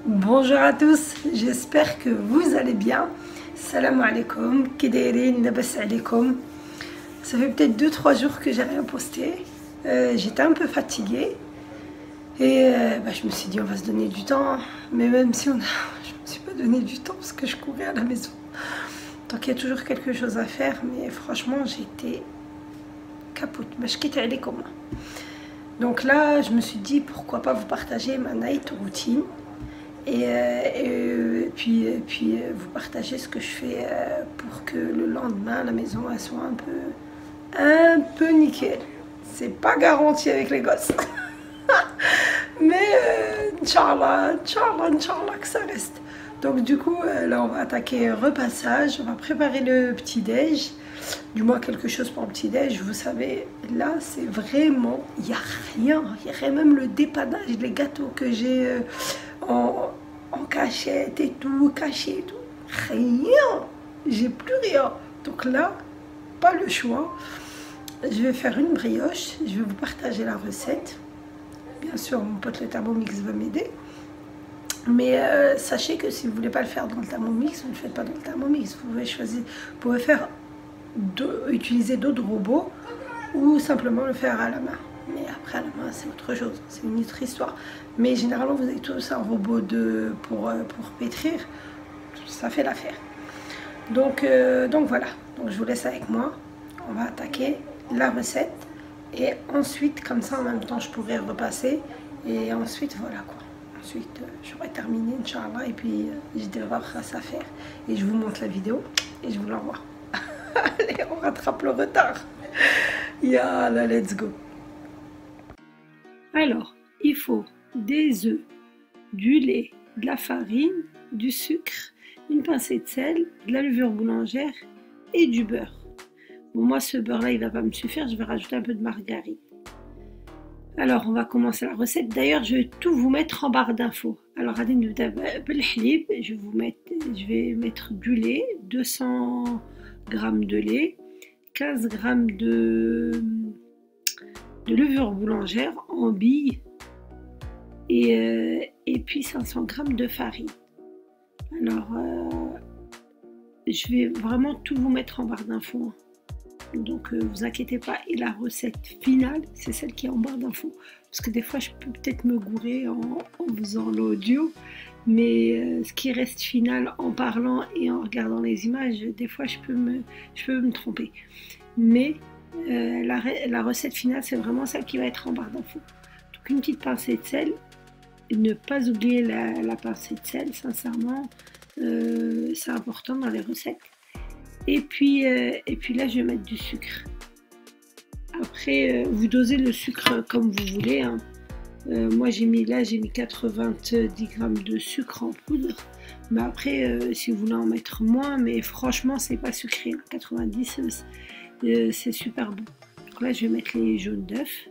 Bonjour à tous, j'espère que vous allez bien. Salam alaikum, kidairin, labas alaikum. Ça fait peut-être 2-3 jours que j'ai rien posté. J'étais un peu fatiguée et je me suis dit on va se donner du temps. Mais même si je me suis pas donné du temps parce que je courais à la maison. Donc il y a toujours quelque chose à faire, mais franchement j'étais capote. Je quitte alaikum. Donc là je me suis dit pourquoi pas vous partager ma night routine. Et puis vous partagez ce que je fais pour que le lendemain la maison elle soit un peu nickel. C'est pas garanti avec les gosses. Mais Inch'Allah que ça reste. Donc du coup là on va attaquer repassage, on va préparer le petit déj, du moins quelque chose pour le petit déj. Vous savez là c'est vraiment, il n'y a rien, même le dépannage, les gâteaux que j'ai en cachette et tout, caché et tout, rien, j'ai plus rien. Donc là, pas le choix, je vais faire une brioche, je vais vous partager la recette. Bien sûr, mon pote le Thermomix va m'aider. Mais sachez que si vous voulez pas le faire dans le Thermomix, vous ne le faites pas dans le Thermomix. Vous pouvez choisir, vous pouvez faire utiliser d'autres robots ou simplement le faire à la main. Mais après à la main c'est autre chose, c'est une autre histoire. Mais généralement vous avez tous un robot pour pétrir, ça fait l'affaire. Donc voilà, donc je vous laisse avec moi, on va attaquer la recette. Et ensuite comme ça en même temps je pourrais repasser. Et ensuite voilà quoi. Ensuite j'aurai terminé Inch'Allah et puis j'ai des races à faire. Et je vous montre la vidéo et je vous l'envoie. Allez, on rattrape le retard. Yalla, let's go. Alors, il faut des œufs, du lait, de la farine, du sucre, une pincée de sel, de la levure boulangère et du beurre. Bon, moi, ce beurre-là, il va pas me suffire, je vais rajouter un peu de margarine. Alors, on va commencer la recette. D'ailleurs, je vais tout vous mettre en barre d'infos. Alors, je vais mettre du lait, 200 g de lait, 15 g de levure boulangère en billes et puis 500 g de farine. Alors, je vais vraiment tout vous mettre en barre d'infos. Donc, vous inquiétez pas. Et la recette finale, c'est celle qui est en barre d'infos. Parce que des fois, je peux peut-être me gourer en faisant l'audio. Mais ce qui reste final en parlant et en regardant les images, des fois, je peux me tromper. Mais la recette finale, c'est vraiment celle qui va être en barre d'infos. Donc, une petite pincée de sel. Ne pas oublier la pincée de sel, sincèrement, c'est important dans les recettes. Et puis là, je vais mettre du sucre. Après, vous dosez le sucre comme vous voulez. Hein. Moi, j'ai mis 90 g de sucre en poudre. Mais après, si vous voulez en mettre moins, mais franchement, c'est pas sucré. 90, c'est super bon. Donc là, je vais mettre les jaunes d'œufs.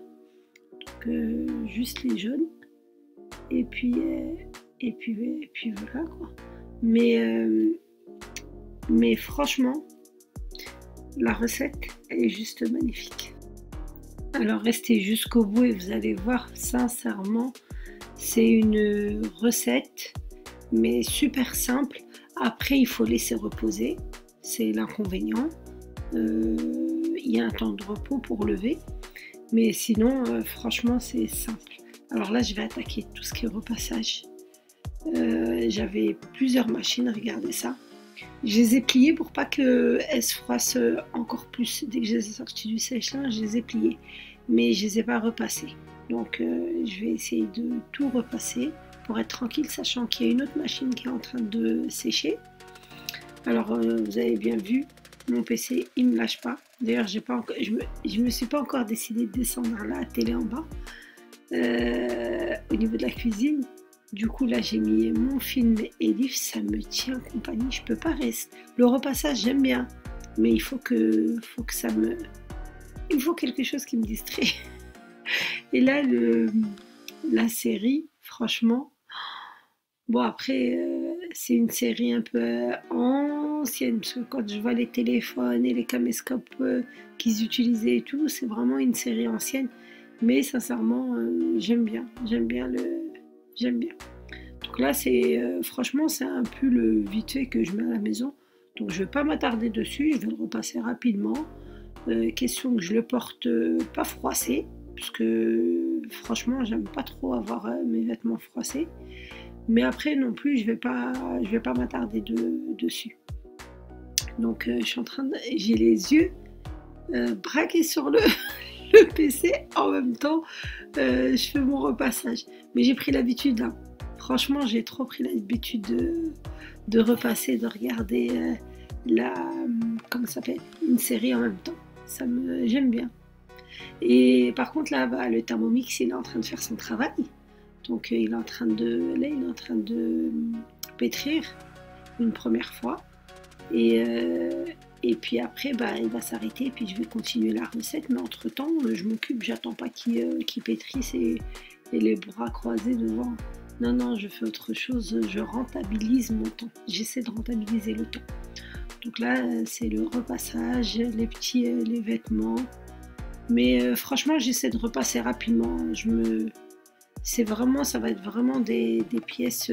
Donc, juste les jaunes. Et puis voilà quoi. Mais franchement, la recette, elle est juste magnifique. Alors restez jusqu'au bout et vous allez voir, sincèrement, c'est une recette, mais super simple. Après, il faut laisser reposer, c'est l'inconvénient. Il y a un temps de repos pour lever, mais sinon, franchement, c'est simple. Alors là, je vais attaquer tout ce qui est repassage. J'avais plusieurs machines, regardez ça. Je les ai pliées pour pas qu'elles se froissent encore plus. Dès que je les ai sorties du sèche-linge, je les ai pliées. Mais je les ai pas repassées. Donc je vais essayer de tout repasser pour être tranquille, sachant qu'il y a une autre machine qui est en train de sécher. Alors vous avez bien vu, mon PC il me lâche pas. D'ailleurs je me suis pas encore décidé de descendre la télé en bas. Au niveau de la cuisine, du coup là j'ai mis mon film et livre, ça me tient compagnie, je peux pas rester. Le repassage j'aime bien, mais il faut que il faut quelque chose qui me distrait. Et là la série, franchement, bon après c'est une série un peu ancienne, parce que quand je vois les téléphones et les caméscopes qu'ils utilisaient et tout, c'est vraiment une série ancienne. Mais sincèrement, j'aime bien. Donc là, c'est franchement, c'est un pull vite fait que je mets à la maison. Donc je ne vais pas m'attarder dessus, je vais le repasser rapidement. Question que je le porte pas froissé, parce que franchement, j'aime pas trop avoir mes vêtements froissés. Mais après non plus, je vais pas m'attarder dessus. Donc je suis en train de, j'ai les yeux braqués sur le PC en même temps. Je fais mon repassage, mais j'ai pris l'habitude. Hein. Franchement, j'ai trop pris l'habitude de repasser, de regarder comment ça s'appelle, une série en même temps. J'aime bien. Et par contre là, le Thermomix, il est en train de faire son travail. Donc il est en train de pétrir une première fois. Et puis après, il va s'arrêter et puis je vais continuer la recette. Mais entre temps, je m'occupe, j'attends pas qu'il pétrisse et les bras croisés devant. Non, non, je fais autre chose, je rentabilise mon temps. J'essaie de rentabiliser le temps. Donc là, c'est le repassage, les vêtements. Mais franchement, j'essaie de repasser rapidement. Ça va être vraiment des pièces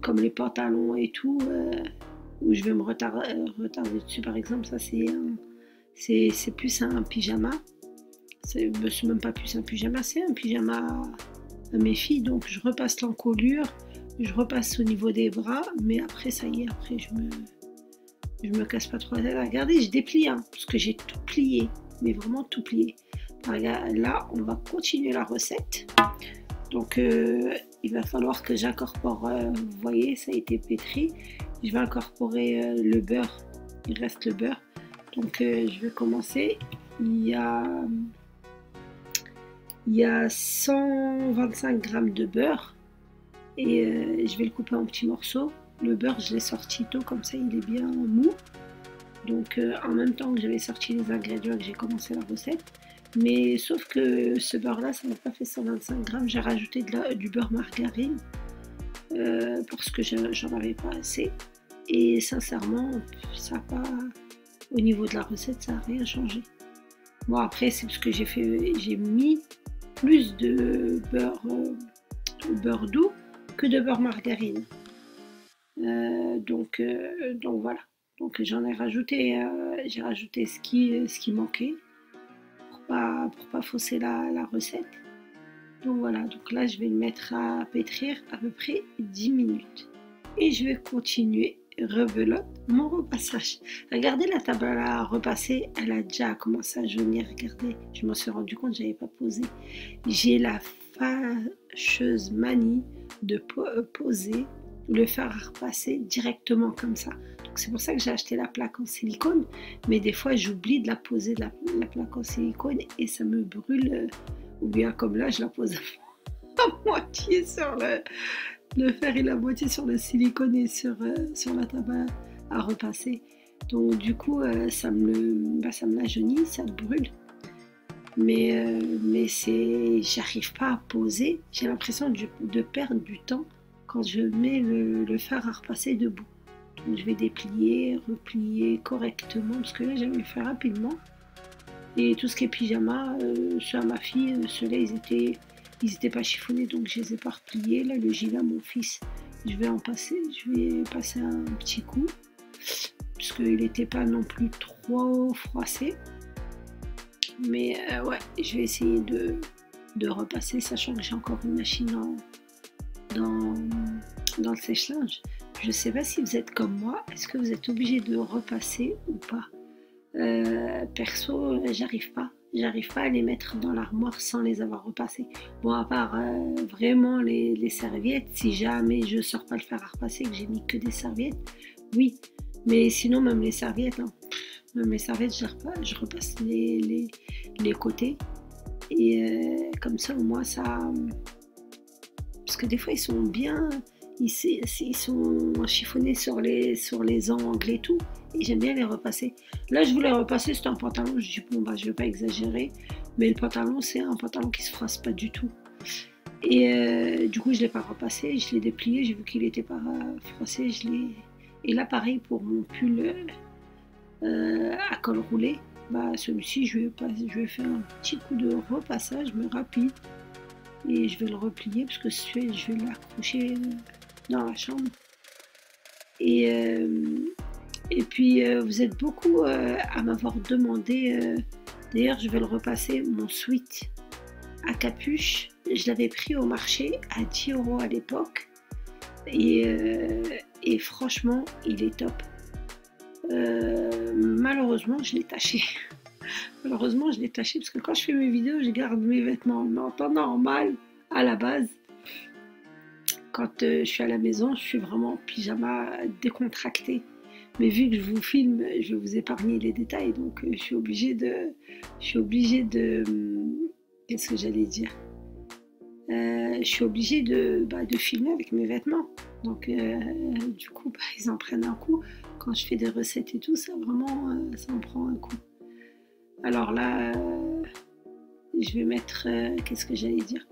comme les pantalons et tout, où je vais me retarder dessus. Par exemple, ça c'est plus un pyjama. C'est même pas plus un pyjama, c'est un pyjama à mes filles. Donc je repasse l'encolure, je repasse au niveau des bras, mais après ça y est, après je me casse pas trop la tête. Regardez, je déplie, hein, parce que j'ai tout plié, mais vraiment tout plié. Là, on va continuer la recette. Donc il va falloir que j'incorpore, vous voyez, ça a été pétri. Je vais incorporer le beurre, il reste le beurre. Donc je vais commencer. Il y a 125 g de beurre et je vais le couper en petits morceaux. Le beurre, je l'ai sorti tôt, comme ça il est bien mou. Donc en même temps que j'avais sorti les ingrédients, que j'ai commencé la recette. Mais sauf que ce beurre là, ça n'a pas fait 125 g. J'ai rajouté du beurre margarine parce que j'en avais pas assez. Et sincèrement, ça a pas, au niveau de la recette, ça n'a rien changé. Bon, après, c'est parce que j'ai mis plus de beurre doux que de beurre margarine. Donc voilà. Donc j'en ai rajouté, j'ai rajouté ce qui manquait pour pas fausser la recette. Donc voilà, donc là je vais le mettre à pétrir à peu près 10 minutes. Et je vais continuer, rebelote, mon repassage. Regardez la table à repasser, elle a déjà commencé à jaunir. Regardez, je m'en suis rendu compte, j'avais pas posé. J'ai la fâcheuse manie de poser le fer à repasser directement comme ça. Donc c'est pour ça que j'ai acheté la plaque en silicone, mais des fois j'oublie de la poser, la plaque en silicone, et ça me brûle, ou bien comme là je la pose à moitié sur le fer et la moitié sur le silicone et sur la table à repasser. Donc du coup ça me la jaunit, ça me brûle. Mais j'arrive pas à poser, j'ai l'impression de perdre du temps quand je mets le fer à repasser debout. Donc je vais déplier, replier correctement, parce que là j'avais fait rapidement. Et tout ce qui est pyjama, ceux à ma fille, ceux-là ils étaient pas chiffonnés, donc je les ai pas repliés. Là le gilet à mon fils, je vais passer un petit coup, parce qu'il n'était pas non plus trop froissé. Mais ouais, je vais essayer de repasser, sachant que j'ai encore une machine dans le sèche-linge. Je ne sais pas si vous êtes comme moi, est-ce que vous êtes obligé de repasser ou pas? Perso, j'arrive pas à les mettre dans l'armoire sans les avoir repassés. Bon, à part vraiment les serviettes, si jamais je sors pas le fer à repasser, que j'ai mis que des serviettes, oui. Mais sinon, même les serviettes, hein, même les serviettes, je repasse les côtés. Et comme ça, au moins, ça... Parce que des fois, ils sont bien... Ils sont chiffonnés sur les angles et tout. Et j'aime bien les repasser. Là, je voulais repasser, c'était un pantalon. Je dis, bon, je vais pas exagérer. Mais le pantalon, c'est un pantalon qui se froisse pas du tout. Et du coup, je l'ai pas repassé. Je l'ai déplié. J'ai vu qu'il était pas froissé. Et là, pareil, pour mon pull à col roulé. Celui-ci, je vais faire un petit coup de repassage, mais rapide. et je vais le replier parce que je vais l'accrocher dans la chambre. Et, et puis vous êtes beaucoup à m'avoir demandé, d'ailleurs je vais le repasser, mon sweat à capuche. Je l'avais pris au marché à 10 € à l'époque et franchement il est top. Malheureusement je l'ai taché. Malheureusement je l'ai taché parce que quand je fais mes vidéos je garde mes vêtements, mais en temps normal à la base quand je suis à la maison je suis vraiment en pyjama décontracté, mais vu que je vous filme je vais vous épargner les détails, donc je suis obligée de qu'est-ce que j'allais dire, je suis obligée de filmer avec mes vêtements, donc du coup ils en prennent un coup. Quand je fais des recettes et tout ça, vraiment ça en prend un coup. Alors là je vais mettre qu'est-ce que j'allais dire,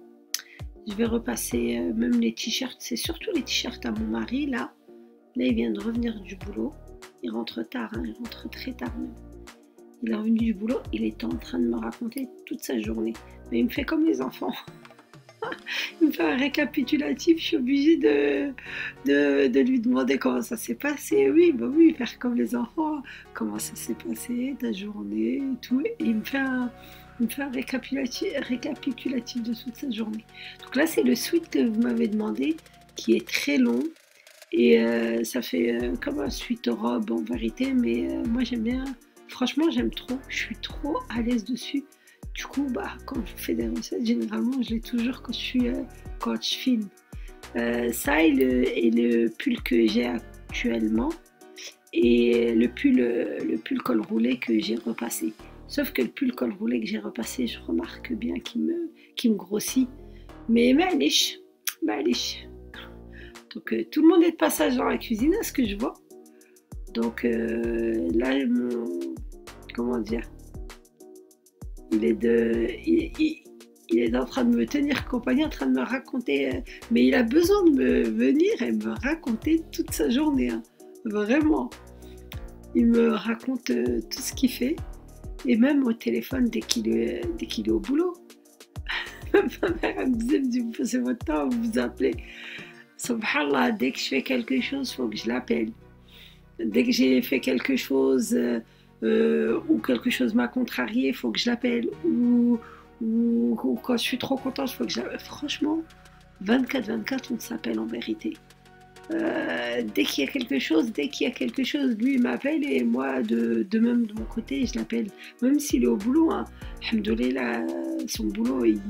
je vais repasser même les t-shirts, c'est surtout les t-shirts à mon mari. Là il vient de revenir du boulot, il rentre tard, hein, il rentre très tard même. Il est revenu du boulot, il était en train de me raconter toute sa journée, mais il me fait comme les enfants. Il me fait un récapitulatif, je suis obligée de lui demander comment ça s'est passé. Oui, bah oui, faire comme les enfants, comment ça s'est passé, ta journée et tout. Et il me fait un récapitulatif de toute sa journée. Donc là, c'est le sweat que vous m'avez demandé, qui est très long. Et ça fait comme un sweat robe en vérité, mais moi j'aime bien, franchement j'aime trop, je suis trop à l'aise dessus. Du coup, quand je fais des recettes, généralement, je l'ai toujours quand je filme. Ça et le pull que j'ai actuellement et le pull col roulé que j'ai repassé. Sauf que le pull col roulé que j'ai repassé, je remarque bien qu'il me grossit. Mais معليش. Donc tout le monde est de passage dans la cuisine, à ce que je vois. Donc là, comment dire, il est en train de me tenir compagnie, en train de me raconter, mais il a besoin de me venir et me raconter toute sa journée, hein. Vraiment. Il me raconte tout ce qu'il fait, et même au téléphone dès qu'il est au boulot. Ma mère elle me disait, vous passez votre temps à vous appeler. Subhanallah, dès que je fais quelque chose, il faut que je l'appelle. Dès que j'ai fait quelque chose ou quelque chose m'a contrarié, il faut que je l'appelle. Ou quand je suis trop contente, il faut que je l'appelle. Franchement, 24/24, on s'appelle en vérité. Dès qu'il y a quelque chose, lui il m'appelle et moi de même de mon côté, je l'appelle. Même s'il est au boulot, hein. Alhamdoulilah, son boulot, il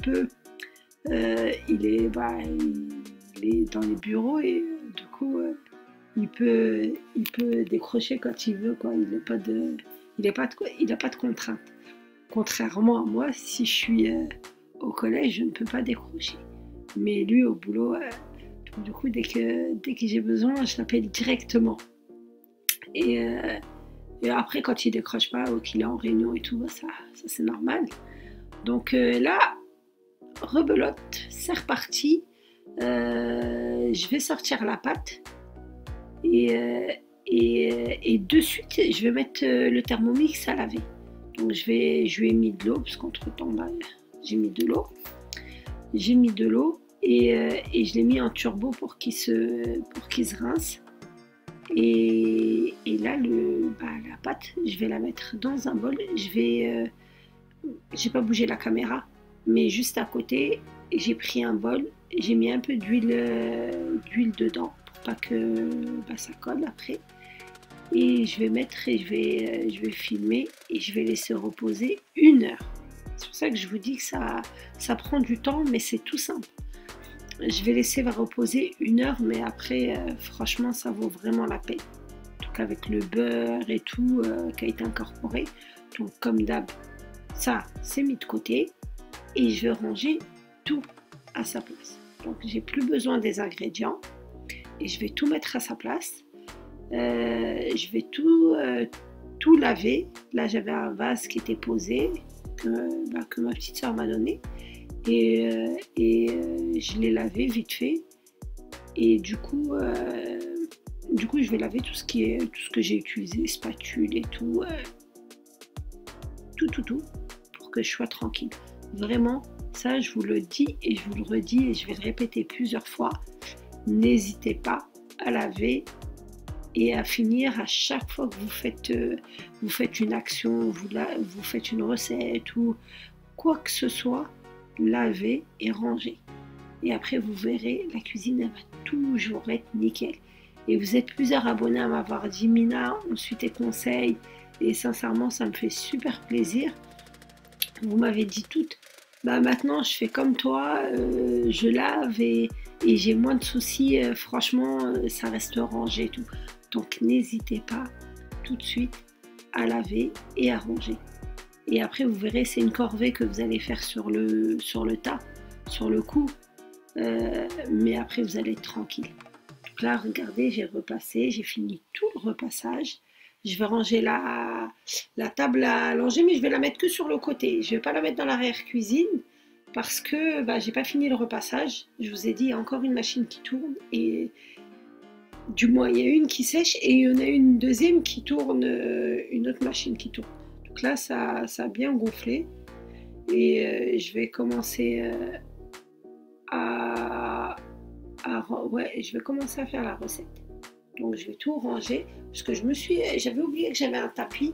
peut. Il est dans les bureaux et du coup il peut décrocher quand il veut, quoi. Il n'a pas de contraintes. Contrairement à moi, si je suis au collège, je ne peux pas décrocher. Mais lui au boulot, du coup dès que j'ai besoin, je l'appelle directement. Et après quand il décroche pas ou qu'il est en réunion et tout, ça c'est normal. Donc là, rebelote, c'est reparti. Je vais sortir la pâte et de suite je vais mettre le Thermomix à laver. Donc je lui ai mis de l'eau parce qu'entre temps j'ai mis de l'eau et je l'ai mis en turbo pour qu'il se rince. Et là la pâte je vais la mettre dans un bol. J'ai pas bougé la caméra, mais juste à côté j'ai pris un bol, j'ai mis un peu d'huile dedans pour pas que ça colle après. Et je vais mettre et je vais filmer et je vais laisser reposer 1 heure. C'est pour ça que je vous dis que ça prend du temps, mais c'est tout simple. Je vais laisser reposer 1 heure, mais après franchement ça vaut vraiment la peine. Donc avec le beurre et tout qui a été incorporé. Donc comme d'hab, ça c'est mis de côté et je vais ranger tout à sa place. Donc j'ai plus besoin des ingrédients et je vais tout mettre à sa place. Je vais tout laver. Là j'avais un vase qui était posé que ma petite soeur m'a donné et je l'ai lavé vite fait et du coup je vais laver tout ce que j'ai utilisé, spatule et tout pour que je sois tranquille. Vraiment Ça, je vous le dis et je vous le redis et je vais le répéter plusieurs fois. N'hésitez pas à laver et à finir à chaque fois que vous faites une action, vous faites une recette ou quoi que ce soit, lavez et rangez. Et après, vous verrez, la cuisine, elle va toujours être nickel. Et vous êtes plusieurs abonnés à m'avoir dit Mina, on suit tes conseils. Et sincèrement, ça me fait super plaisir. Vous m'avez dit toutes. Bah maintenant, je fais comme toi, je lave et j'ai moins de soucis. Franchement, ça reste rangé et tout. Donc n'hésitez pas tout de suite à laver et à ranger. Et après, vous verrez, c'est une corvée que vous allez faire sur le tas, sur le coup. Mais après, vous allez être tranquille. Donc là, regardez, j'ai repassé, j'ai fini tout le repassage. Je vais ranger la table à langer, mais je vais la mettre que sur le côté. Je ne vais pas la mettre dans l'arrière-cuisine parce que j'ai pas fini le repassage. Je vous ai dit, il y a encore une machine qui tourne et du moins, il y a une qui sèche et il y en a une deuxième qui tourne, une autre machine qui tourne. Donc là, ça a bien gonflé et je vais commencer je vais commencer à faire la recette. Donc je vais tout ranger parce que j'avais oublié que j'avais un tapis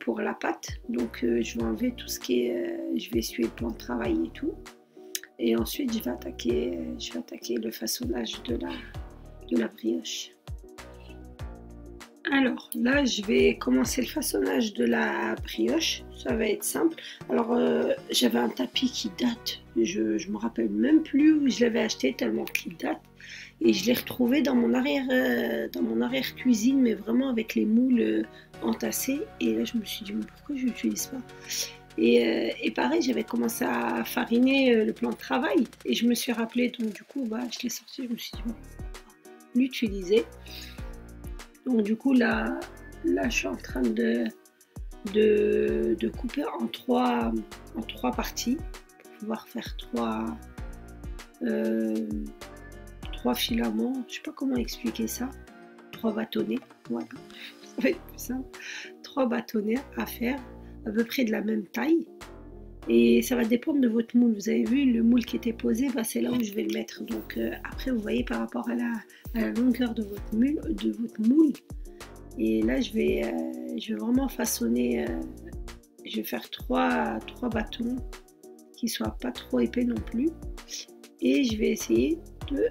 pour la pâte. Donc je vais enlever tout ce qui est, je vais essuyer le plan de travail et tout. Et ensuite je vais attaquer le façonnage de la brioche. Alors là, je vais commencer le façonnage de la brioche. Ça va être simple. Alors j'avais un tapis qui date. Je me rappelle même plus où je l'avais acheté tellement qu'il date. Et je l'ai retrouvé dans mon arrière cuisine, mais vraiment avec les moules entassés. Et là, je me suis dit, mais pourquoi je l'utilise pas? Et pareil, j'avais commencé à fariner le plan de travail. Et je me suis rappelé, donc du coup, je l'ai sorti. Je me suis dit, bon, l'utiliser. Donc du coup, là, je suis en train de couper en trois parties pour pouvoir faire trois filaments. Je sais pas comment expliquer ça. 3 bâtonnets, voilà. Ça va être plus simple. 3 bâtonnets à faire à peu près de la même taille. Et ça va dépendre de votre moule. Vous avez vu, le moule qui était posé, c'est là où je vais le mettre. Donc après, vous voyez par rapport à la longueur de votre moule. Et là, je vais vraiment façonner. Je vais faire 3 bâtons qui ne soient pas trop épais non plus. Et je vais essayer de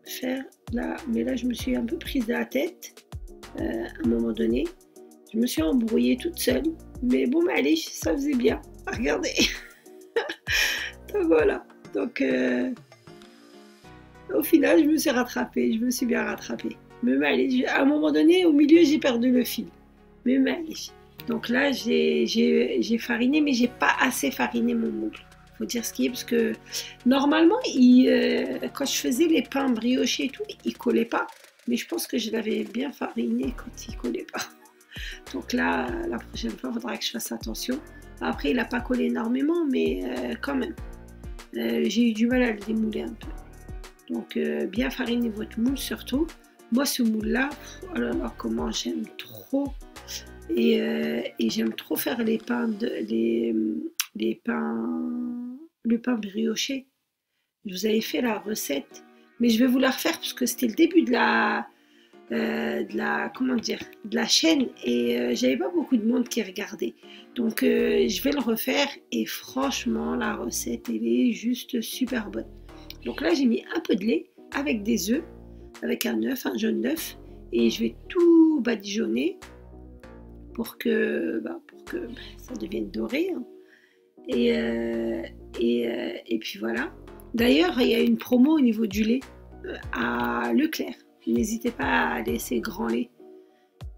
faire là. Mais là, je me suis un peu prise de la tête à un moment donné. Je me suis embrouillée toute seule. Mais bon, allez, ça faisait bien. Regardez. Donc voilà. Donc au final, je me suis rattrapée. Je me suis bien rattrapée. Mais allez, à un moment donné, au milieu, j'ai perdu le fil. Mais allez. Donc là, j'ai fariné, mais j'ai pas assez fariné mon moule. Faut dire ce qui est, parce que normalement, quand je faisais les pains briochés et tout, ils collaient pas. Mais je pense que je l'avais bien fariné quand ils collaient pas. Donc là, la prochaine fois, il faudra que je fasse attention. Après, il n'a pas collé énormément, mais quand même. J'ai eu du mal à le démouler un peu. Donc, bien fariner votre moule surtout. Moi, ce moule-là, oh là là, comment j'aime trop. Et j'aime trop faire le pain brioché. Je vous avais fait la recette, mais je vais vous la refaire parce que c'était le début de la chaîne et j'avais pas beaucoup de monde qui regardait. Donc je vais le refaire et franchement la recette elle est juste super bonne. Donc là j'ai mis un peu de lait avec des œufs, avec un jaune d'œuf et je vais tout badigeonner pour que ça devienne doré. Hein. Et puis voilà. D'ailleurs il y a une promo au niveau du lait à Leclerc. N'hésitez pas à laisser grand lait.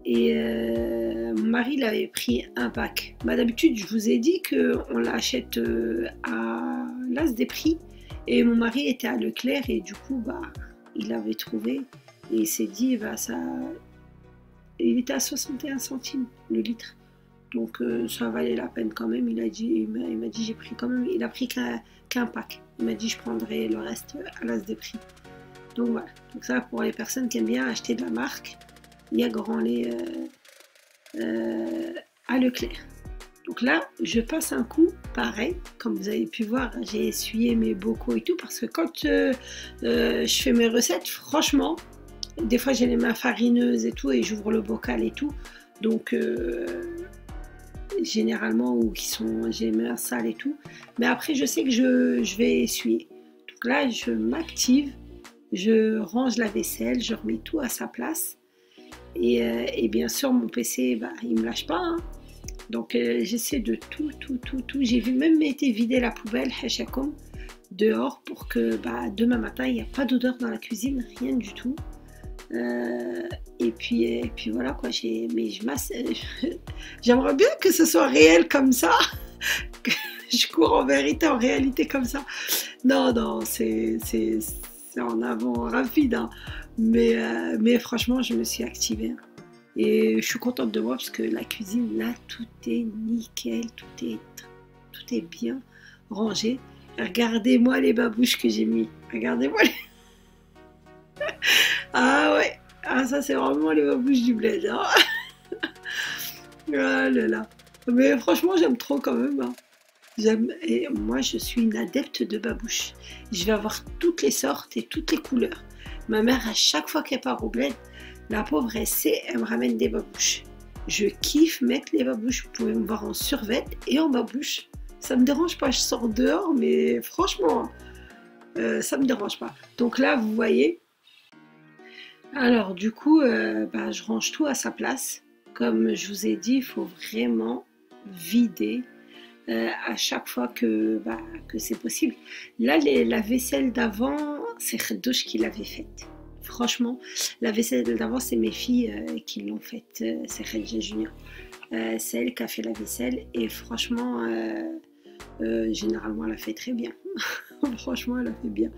Et mon mari l'avait pris un pack. D'habitude, je vous ai dit qu'on l'achète à l'as des prix. Et mon mari était à Leclerc et du coup, il l'avait trouvé. Et il s'est dit, il était à 61 centimes le litre. Donc ça valait la peine quand même. Il m'a dit, j'ai pris quand même. Il a pris qu'un pack. Il m'a dit, je prendrai le reste à l'as des prix. Donc voilà, donc ça pour les personnes qui aiment bien acheter de la marque, il y a grand lait à Leclerc. Donc là, je passe un coup, pareil, comme vous avez pu voir, j'ai essuyé mes bocaux et tout, parce que quand je fais mes recettes, franchement, des fois j'ai les mains farineuses et tout, et j'ouvre le bocal et tout, donc généralement, ou qui sont, j'ai les mains sales et tout, mais après je sais que je vais essuyer. Donc là, je m'active, je range la vaisselle, je remets tout à sa place, et bien sûr, mon PC, bah, il me lâche pas, hein. Donc j'essaie de tout. J'ai même été vider la poubelle, hachakom, dehors pour que bah, demain matin, il n'y a pas d'odeur dans la cuisine, rien du tout. Et puis voilà quoi, mais j'aimerais bien que ce soit réel comme ça, que je cours en vérité, en réalité comme ça. Non, c'est en avant rapide, hein. Mais franchement, je me suis activée. Et je suis contente de moi parce que la cuisine, là, tout est nickel, tout est bien rangé. Regardez-moi les babouches que j'ai mis. Regardez-moi les... Ah ouais, ah ça c'est vraiment les babouches du bled, hein. Ah là là. Mais franchement, j'aime trop quand même, hein. Et moi, je suis une adepte de babouches. Je vais avoir toutes les sortes et toutes les couleurs. Ma mère, à chaque fois qu'elle part au bled, la pauvre, elle me ramène des babouches. Je kiffe mettre les babouches. Vous pouvez me voir en survêt et en babouche. Ça me dérange pas, je sors dehors, mais franchement, ça me dérange pas. Donc là, vous voyez. Alors, du coup, bah, je range tout à sa place. Comme je vous ai dit, il faut vraiment vider à chaque fois que c'est possible. Là, la vaisselle d'avant, c'est Khedouche qui l'avait faite. Franchement, la vaisselle d'avant, c'est mes filles qui l'ont faite. C'est Khadija Junior. C'est elle qui a fait la vaisselle. Et franchement, généralement, elle a fait très bien. Franchement, elle a fait bien.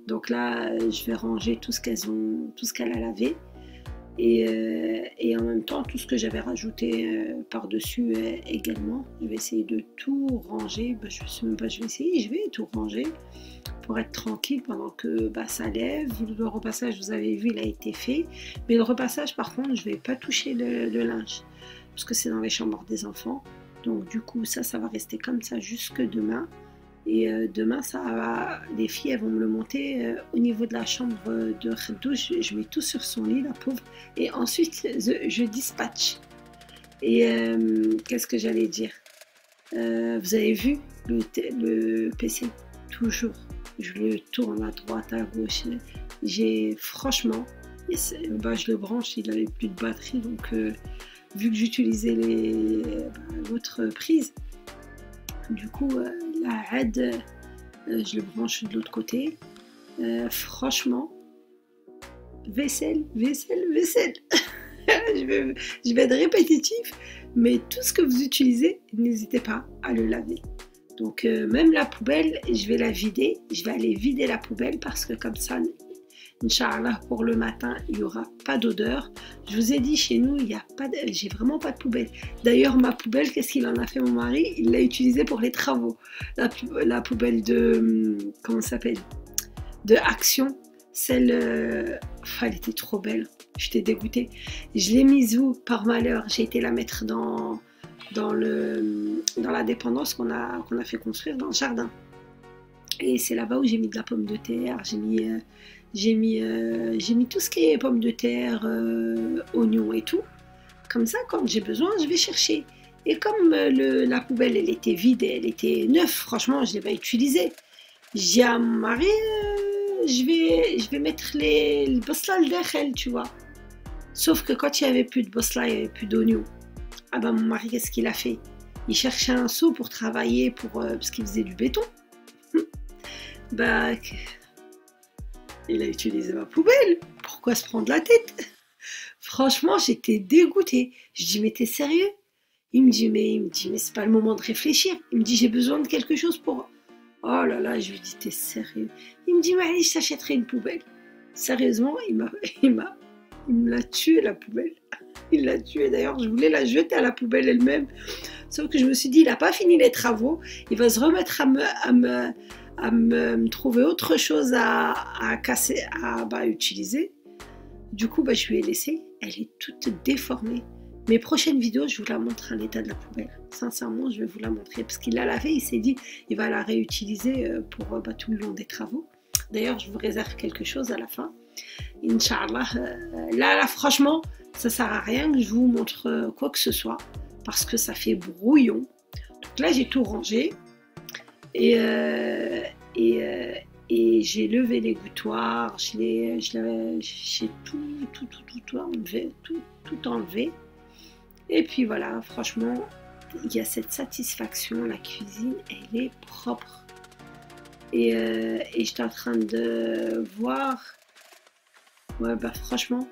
Donc là, je vais ranger tout ce qu'elle a lavé. Et en même temps, tout ce que j'avais rajouté par-dessus également. Je vais essayer de tout ranger. Ben, je ne sais même pas, je vais tout ranger pour être tranquille pendant que ça lève. Le repassage, vous avez vu, il a été fait. Mais le repassage, par contre, je ne vais pas toucher le linge parce que c'est dans les chambres des enfants. Donc du coup, ça va rester comme ça jusque demain. Et demain, les filles, elles vont me le monter au niveau de la chambre de Khedouche. Je mets tout sur son lit, la pauvre. Et ensuite, je dispatche. Et qu'est-ce que j'allais dire? Vous avez vu le PC? Toujours. Je le tourne à droite, à gauche. Franchement, je le branche, il n'avait plus de batterie. Donc, vu que j'utilisais l'autre prise, du coup, la aide, je le branche de l'autre côté. Franchement, vaisselle. je vais être répétitif, mais tout ce que vous utilisez, n'hésitez pas à le laver. Donc même la poubelle, je vais la vider. Je vais aller vider la poubelle parce que comme ça, Inch'Allah, pour le matin, il n'y aura pas d'odeur. Je vous ai dit, chez nous, j'ai vraiment pas de poubelle. D'ailleurs, ma poubelle, qu'est-ce qu'il en a fait mon mari? Il l'a utilisée pour les travaux. La poubelle comment ça s'appelle? De Action. Celle, elle était trop belle. J'étais dégoûtée. Je l'ai mise où? Par malheur, j'ai été la mettre dans la dépendance qu'on a fait construire dans le jardin. Et c'est là-bas où j'ai mis de la pomme de terre, j'ai mis tout ce qui est pommes de terre, oignons et tout. Comme ça, quand j'ai besoin, je vais chercher. Et comme la poubelle, elle était vide, elle était neuve, franchement, je ne l'ai pas utilisée. J'ai dit à mon mari, je vais mettre le bosla al-dakhel, tu vois. Sauf que quand il n'y avait plus de bosla, il n'y avait plus d'oignons. Ah ben mon mari, qu'est-ce qu'il a fait? Il cherchait un seau pour travailler, parce qu'il faisait du béton. Il a utilisé ma poubelle. Pourquoi se prendre la tête? Franchement, j'étais dégoûtée. Je dis, mais t'es sérieux? Il me dit, mais c'est pas le moment de réfléchir. Il me dit, j'ai besoin de quelque chose pour... Oh là là, je lui dis, t'es sérieux? Il me dit, mais allez, je t'achèterai une poubelle. Sérieusement, il me l'a tué, la poubelle. Il l'a tué. D'ailleurs, je voulais la jeter à la poubelle elle-même. Sauf que je me suis dit, il n'a pas fini les travaux. Il va se remettre à me trouver autre chose à casser, à utiliser. Du coup, je lui ai laissé. Elle est toute déformée. Mes prochaines vidéos, je vous la montre à l'état de la poubelle. Sincèrement, je vais vous la montrer. Parce qu'il l'a lavé, il s'est dit, il va la réutiliser pour tout le long des travaux. D'ailleurs, je vous réserve quelque chose à la fin. Inch'Allah. Là, franchement, ça sert à rien que je vous montre quoi que ce soit. Parce que ça fait brouillon. Donc là, j'ai tout rangé. Et j'ai levé les gouttoirs. J'ai tout enlevé. Et puis voilà, franchement, il y a cette satisfaction. La cuisine, elle est propre. Et j'étais en train de voir. Ouais, bah franchement.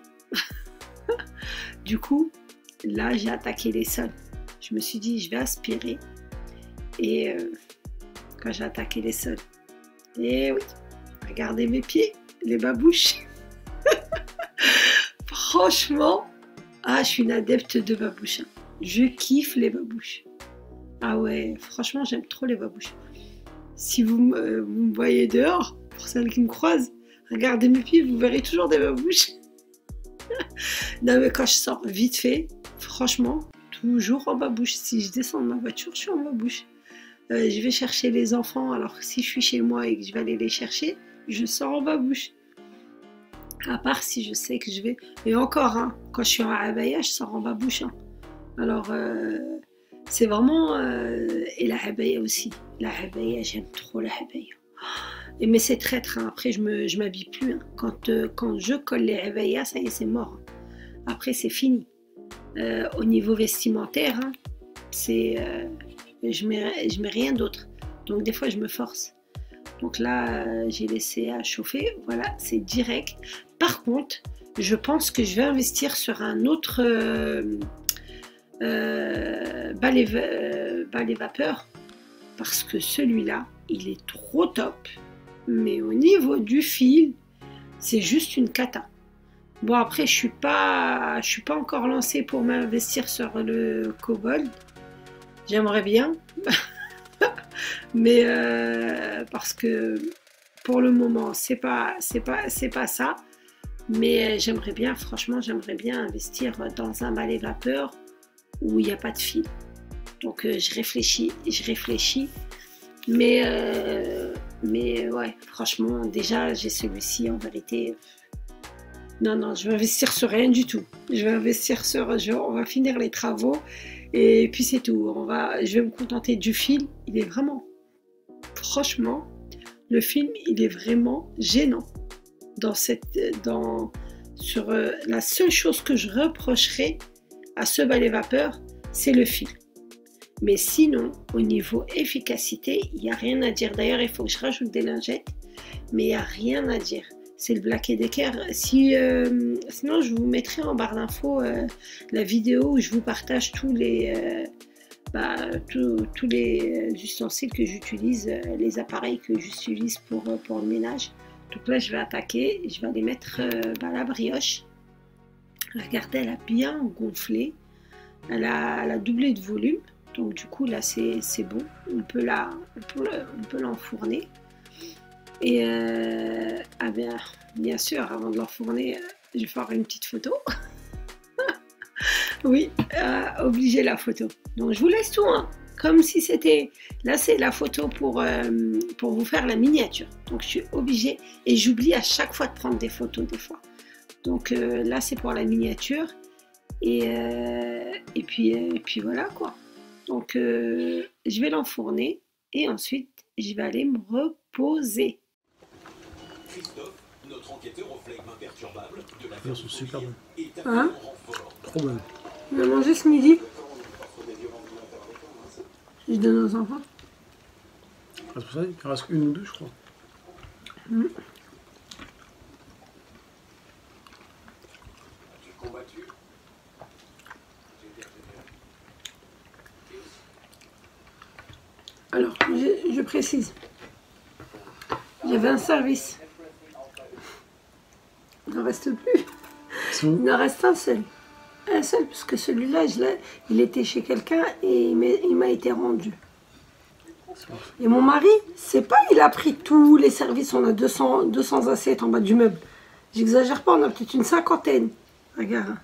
Du coup, là, j'ai attaqué les sols. Je me suis dit, je vais aspirer. Et quand j'ai attaqué les sols. Et oui, regardez mes pieds, les babouches. Franchement, je suis une adepte de babouches. Je kiffe les babouches. Ah ouais, franchement, j'aime trop les babouches. Si vous me voyez dehors, pour celles qui me croisent, regardez mes pieds, vous verrez toujours des babouches. Non mais quand je sors vite fait, franchement, toujours en babouche. Si je descends de ma voiture, je suis en babouche. Je vais chercher les enfants, alors si je suis chez moi et que je vais aller les chercher, je sors en babouche. À part si je sais que je vais... Et encore, hein, quand je suis en abaya, je sors en babouche. Hein. Alors, c'est vraiment... Et la abaya aussi. La abaya, j'aime trop la abaya. Mais c'est traître, hein. Après je m'habille plus. Hein. Quand je colle les abayas, ça y est, c'est mort. Hein. Après, c'est fini. Au niveau vestimentaire, hein, c'est... je mets rien d'autre. Donc des fois je me force. Donc là j'ai laissé à chauffer. Voilà, c'est direct. Par contre, je pense que je vais investir sur un autre balai vapeur. Parce que celui-là, il est trop top. Mais au niveau du fil, c'est juste une cata. Bon après, je suis pas encore lancée pour m'investir sur le Kobold. J'aimerais bien, mais parce que pour le moment c'est pas ça. Mais j'aimerais bien, franchement, j'aimerais bien investir dans un balai vapeur où il n'y a pas de fil. Donc je réfléchis, mais ouais, franchement, déjà j'ai celui-ci en vérité. Non, je vais investir sur rien du tout. Je vais investir sur, on va finir les travaux. Et puis c'est tout, je vais me contenter du film. Il est vraiment, franchement, le film, il est vraiment gênant. La seule chose que je reprocherais à ce balai vapeur, c'est le fil. Mais sinon, au niveau efficacité, il n'y a rien à dire. D'ailleurs, il faut que je rajoute des lingettes, mais il n'y a rien à dire. C'est le Black & Decker. Sinon, je vous mettrai en barre d'infos la vidéo où je vous partage tous les ustensiles que j'utilise, les appareils que j'utilise pour le ménage. Donc là, je vais attaquer, je vais aller mettre la brioche. Regardez, elle a bien gonflé. Elle a doublé de volume. Donc du coup, là, c'est bon. On peut l'enfourner. Et bien sûr, avant de l'enfourner, je vais faire une petite photo. Oui, obligé la photo. Donc je vous laisse tout, hein, comme si c'était... Là, c'est la photo pour vous faire la miniature. Donc je suis obligée, et j'oublie à chaque fois de prendre des photos des fois. Donc là, c'est pour la miniature. Et puis voilà quoi. Donc je vais l'enfourner et ensuite, je vais aller me reposer. Christophe, notre enquêteur au flegme imperturbable de la Ils sont super bons. Hein? Trop bonnes. On a mangé ce midi. Je donne aux enfants. C'est pour ça qu'il en reste une ou deux, je crois. Alors, je précise. J'avais un service. Il n'en reste plus. Il en reste un seul. Un seul, parce que celui-là, il était chez quelqu'un et il m'a été rendu. Et mon mari, c'est pas, il a pris tous les services. On a 200 assiettes en bas du meuble. J'exagère pas, on a peut-être une cinquantaine. Regarde.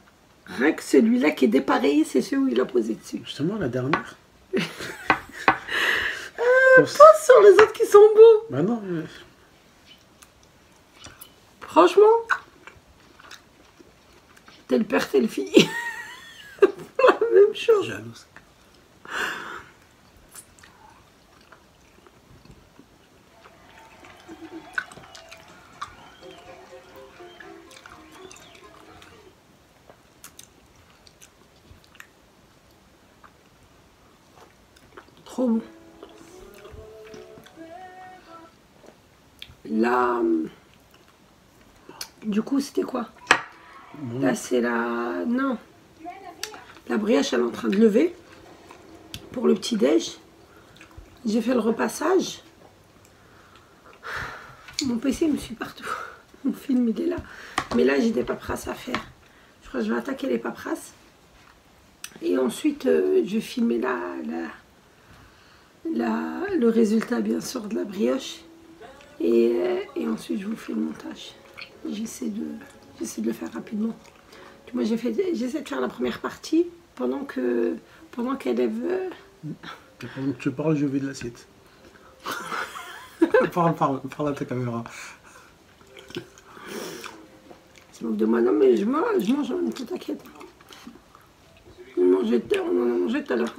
Rien que celui-là qui est dépareillé, c'est celui où il a posé dessus. Justement, la dernière. Pas sur les autres qui sont beaux. Bah non, mais... Franchement, tel père, telle fille. La même chose. jalouse. Trop bon. Là, du coup, c'était quoi? Là, c'est la... Non. La brioche, elle est en train de lever pour le petit-déj. J'ai fait le repassage. Mon PC me suit partout. Mon film, il est là. Mais là, j'ai des paperasses à faire. Je crois que je vais attaquer les paperasses. Et ensuite, je vais filmer le résultat, bien sûr, de la brioche. Et ensuite, je vous fais le montage. J'essaie de le faire rapidement. Moi, j'essaie de faire la première partie pendant qu'elle lève... Et pendant que tu parles, je vais de l'assiette. parle à ta caméra. Tu moques de moi? Non, mais je mange en même temps, t'inquiète. On en a mangé tout à l'heure.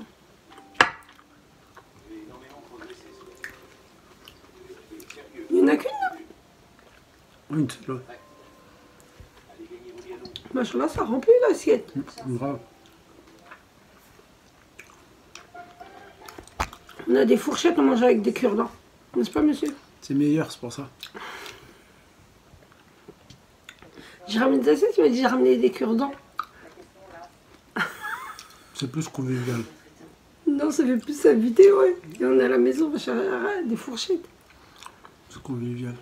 Il n'y en a qu'une, là? Une seule. Machallah, ça remplit l'assiette. Grave. On a des fourchettes, on mange avec des cure-dents. N'est-ce pas, monsieur? C'est meilleur, c'est pour ça. J'ai ramené des assiettes, tu m'as dit j'ai ramené des cure-dents. C'est plus convivial. Non, ça fait plus habiter, ouais. Et on est à la maison, on va chercher des fourchettes. C'est convivial.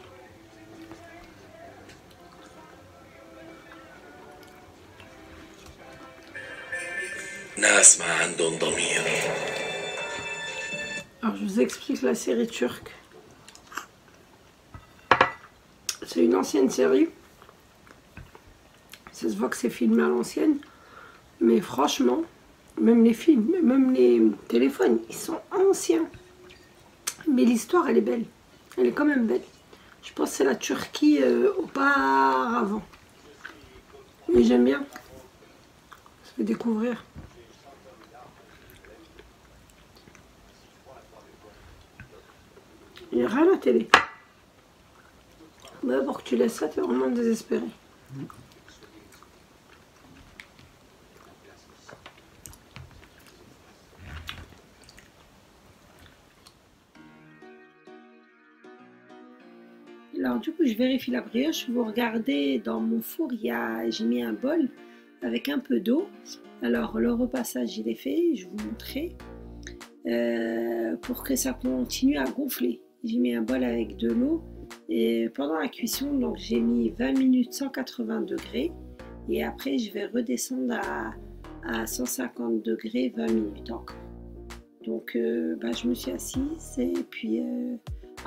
ناس ما عندهم ضمير. Alors, je vous explique la série turque. C'est une ancienne série. Ça se voit que c'est filmé à l'ancienne. Mais franchement, même les films, même les téléphones, ils sont anciens. Mais l'histoire, elle est belle. Elle est quand même belle. Je pense que c'est la Turquie auparavant. Mais j'aime bien. Ça fait découvrir. Il n'y a rien à la télé. Mais pour que tu laisses ça, tu es vraiment désespéré. Alors du coup, je vérifie la brioche. Vous regardez dans mon four, j'ai mis un bol avec un peu d'eau. Alors le repassage, il est fait. Je vous montrerai pour que ça continue à gonfler. J'ai mis un bol avec de l'eau et pendant la cuisson, donc j'ai mis 20 minutes 180 degrés et après je vais redescendre à 150 degrés 20 minutes encore. Donc je me suis assise et puis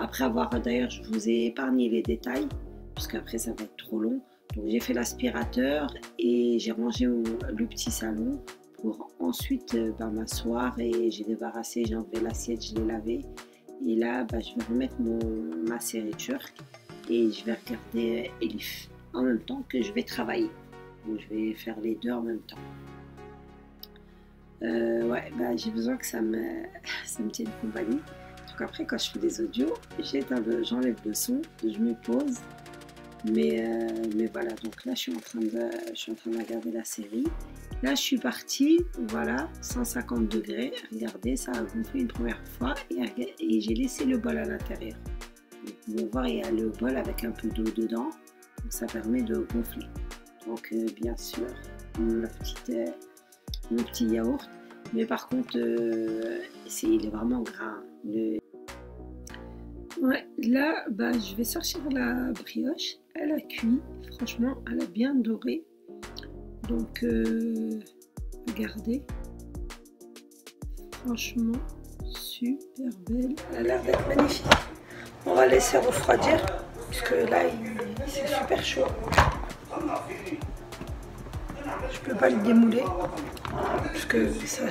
après avoir, d'ailleurs je vous ai épargné les détails parce qu'après ça va être trop long. Donc j'ai fait l'aspirateur et j'ai rangé le petit salon pour ensuite m'asseoir et j'ai débarrassé, j'ai enlevé l'assiette, je l'ai lavé. Et là, je vais remettre ma série turque et je vais regarder Elif en même temps que je vais travailler. Donc je vais faire les deux en même temps. Ouais, j'ai besoin que ça me tienne compagnie. Donc après, quand je fais des audios, j'enlève le son, je me pose. Mais voilà, donc là je suis en train de regarder la série. Là je suis partie, voilà, 150 degrés, regardez, ça a gonflé une première fois et j'ai laissé le bol à l'intérieur. Vous pouvez voir, il y a le bol avec un peu d'eau dedans, donc ça permet de gonfler. Donc bien sûr, mon petit yaourt, mais par contre, il est vraiment gras. Ouais, là, je vais sortir la brioche. Elle a cuit. Franchement, elle a bien doré. Donc, regardez. Franchement, super belle. Elle a l'air d'être magnifique. On va laisser refroidir. Parce que là, c'est super chaud. Je peux pas le démouler parce que ça,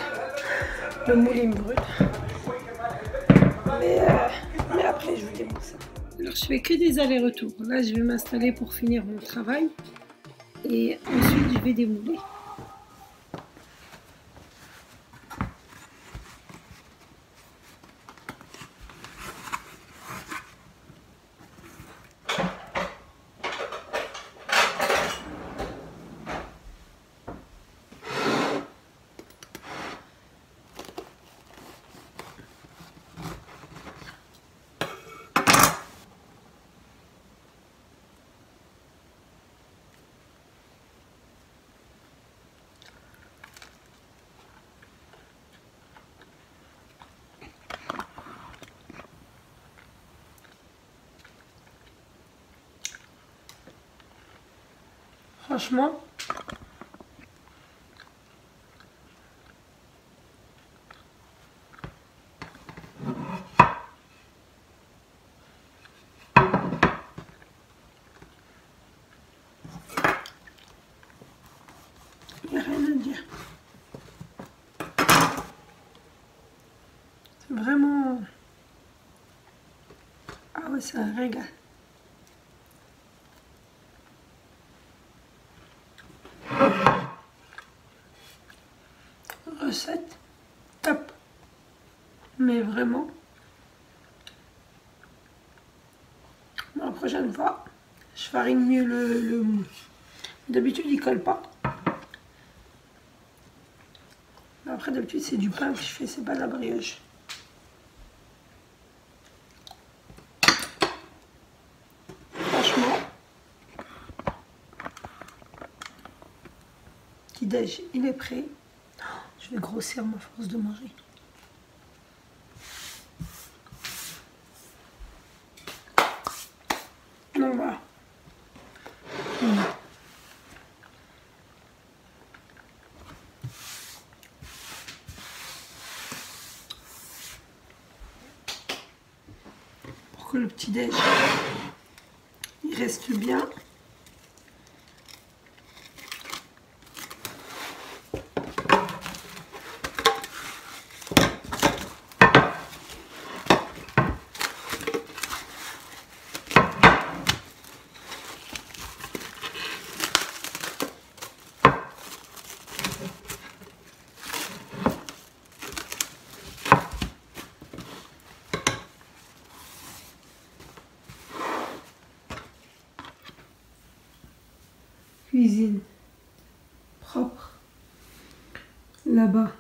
le moule il me brûle. Mais après je vous démoule ça. Alors je fais que des allers-retours. Là je vais m'installer pour finir mon travail et ensuite je vais démouler. Franchement, il n'y a rien à dire. C'est vraiment... Ah ouais, c'est un régal. Recette top, mais vraiment la prochaine fois je farine mieux le moule. D'habitude il colle pas, mais après d'habitude c'est du pain que je fais, c'est pas de la brioche. Franchement, petit déj il est prêt. Je vais grossir ma force de manger. Donc voilà. Pour que le petit déj il reste bien. Cuisine propre. Là-bas,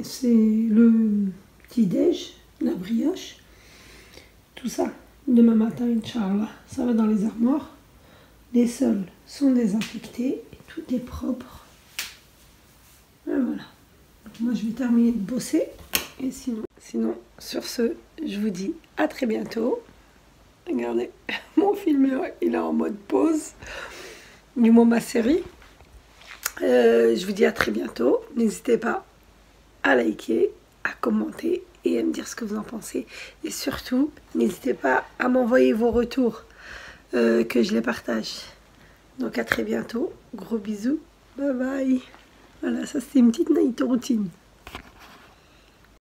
c'est le petit-déj, la brioche. Tout ça, demain matin, Inch'Allah, ça va dans les armoires. Les sols sont désinfectés, et tout est propre. Et voilà. Donc moi, je vais terminer de bosser. Et sinon, sur ce, je vous dis à très bientôt. Regardez, mon film, il est en mode pause. Du moins ma série. Je vous dis à très bientôt. N'hésitez pas à liker, à commenter et à me dire ce que vous en pensez. Et surtout, n'hésitez pas à m'envoyer vos retours, que je les partage. Donc à très bientôt. Gros bisous. Bye bye. Voilà, ça c'était une petite night routine.